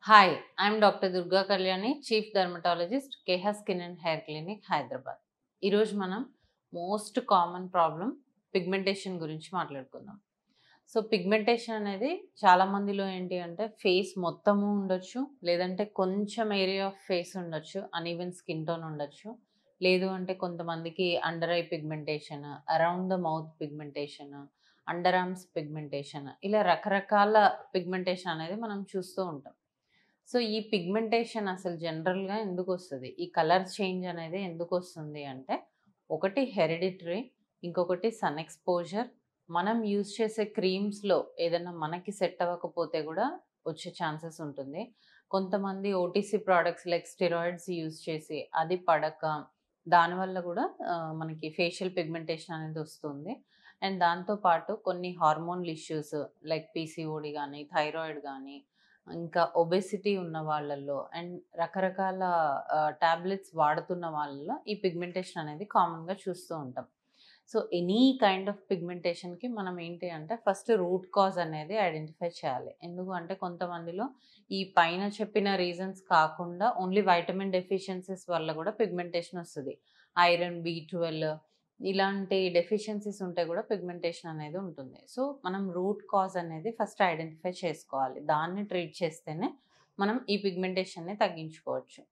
Hi, I'm Dr. Durga Kalyani, Chief Dermatologist, KH Skin and Hair Clinic, Hyderabad. ఈరోజు మనం most common problem pigmentation గురించి మాట్లాడుకుందాం. So pigmentation అనేది చాలా మందిలో ఏంటి అంటే ఫేస్ మొత్తము ఉండొచ్చు, లేదంటే కొంచెం ఏరియా ఆఫ్ ఫేస్ ఉండొచ్చు, అన్ఈవెన్ స్కిన్ టోన్ ఉండొచ్చు. లేదు అంటే కొంతమందికి under eye pigmentation, around the mouth pigmentation, under arms pigmentation, ఇలా రకరకాల పిగ్మెంటేషన్ అనేది మనం చూస్తూ ఉంటాం. సో, ఈ పిగ్మెంటేషన్ అసలు జనరల్‌గా ఎందుకొస్తది? ఈ కలర్ చేంజ్ అనేది ఎందుకొస్తుంది అంటే, ఒకటి హెరిడిటరీ, ఇంకొకటి సన్ ఎక్స్‌పోజర్, మనం యూజ్ చేసే క్రీమ్స్‌లో ఏదన్నా మనకి సెట్ అవ్వకపోతే గూడా వచ్చే ఛాన్సెస్ ఉంటుంది. కొంతమంది OTC products like steroids use చేసి అది పడక, దానివల్ల గూడా మనకి ఫేషియల్ పిగ్మెంటేషన్ అనేది వస్తుంది. అండ్ దాంతో పాటు కొన్ని హార్మోనల్ ఇష్యూస్ లైక్ పీసీఓడీ గానీ, థైరాయిడ్ గానీ, ఇంకా ఒబెసిటీ ఉన్న వాళ్ళల్లో అండ్ రకరకాల టాబ్లెట్స్ వాడుతున్న వాళ్ళలో ఈ పిగ్మెంటేషన్ అనేది కామన్‌గా చూస్తూ ఉంటాం. సో, ఎనీ కైండ్ ఆఫ్ పిగ్మెంటేషన్‌కి మనం ఏంటి అంటే ఫస్ట్ రూట్ కాజ్ అనేది ఐడెంటిఫై చేయాలి. ఎందుకు అంటే కొంతమందిలో ఈ పైన చెప్పిన రీజన్స్ కాకుండా ఓన్లీ వైటమిన్ డెఫిషియన్సీస్ వల్ల కూడా పిగ్మెంటేషన్ వస్తది. ఐరన్, బి12 ఇలాంటి డెఫిషియన్సీస్ ఉంటే కూడా పిగ్మెంటేషన్ అనేది ఉంటుంది. సో, మనం రూట్ కాజ్ అనేది ఫస్ట్ ఐడెంటిఫై చేసుకోవాలి. దాన్ని ట్రీట్ చేస్తేనే మనం ఈ పిగ్మెంటేషన్‌ని తగ్గించుకోవచ్చు.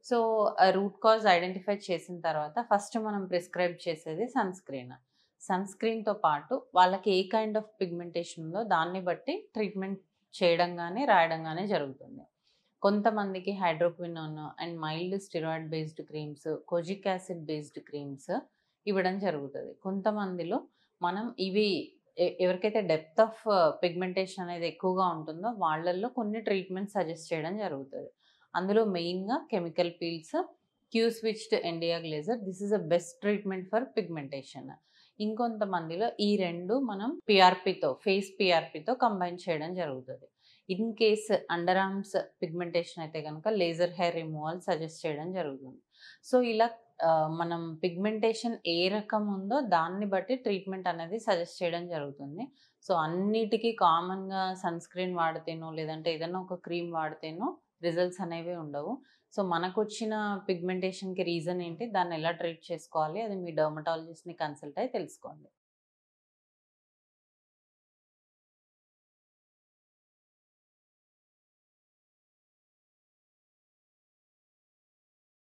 సో, ఆ రూట్ కాజ్ ఐడెంటిఫై చేసిన తర్వాత ఫస్ట్ మనం ప్రిస్క్రైబ్ చేసేది సన్ స్క్రీన్. సన్ స్క్రీన్‌తో పాటు వాళ్ళకి ఏ కైండ్ ఆఫ్ పిగ్మెంటేషన్ ఉందో దాన్ని బట్టి ట్రీట్మెంట్ చేయడం గాని, రాయడం గాని జరుగుతుంది. కొంతమందికి hydroquinone and mild steroid based creams, kojic acid based creams ఇవ్వడం జరుగుతది. కొంతమందిలో మనం ఇవి ఎవరికైతే డెప్త్ ఆఫ్ పిగ్మెంటేషన్ అనేది ఎక్కువగా ఉంటుందో వాళ్ళల్లో కొన్ని ట్రీట్మెంట్స్ సజెస్ట్ చేయడం జరుగుతది. అందులో మెయిన్‌గా chemical peels, Q switched NdYAG laser this is the best treatment for pigmentation. ఇంకొంతమందిలో ఈ 2 మనం ఫేస్ పీఆర్‌పీతో కంబైన్ చేయడం జరుగుతది. In case under arms pigmentation అయితే గనక లేజర్ హెయిర్ రిమూవల్ సజెస్ట్ చేయడం జరుగుతుంది. సో, ఇలా మనం పిగ్మెంటేషన్ ఏ రకం ఉందో దాన్ని బట్టి ట్రీట్మెంట్ అనేది సజెస్ట్ చేయడం జరుగుతుంది. సో, అన్నిటికి కామన్‌గా సన్ స్క్రీన్ వాడితేనో, లేదంటే ఏదన్నా ఒక క్రీమ్ వాడితేనో రిజల్ట్స్ అనేవి ఉండవు. సో, మనకొచ్చిన పిగ్మెంటేషన్‌కి రీజన్ ఏంటి? దాన్ని ఎలా ట్రీట్ చేసుకోవాలి? అది మీ డెర్మటాలజిస్ట్‌ని కన్సల్ట్ అయ్యి తెలుసుకోండి.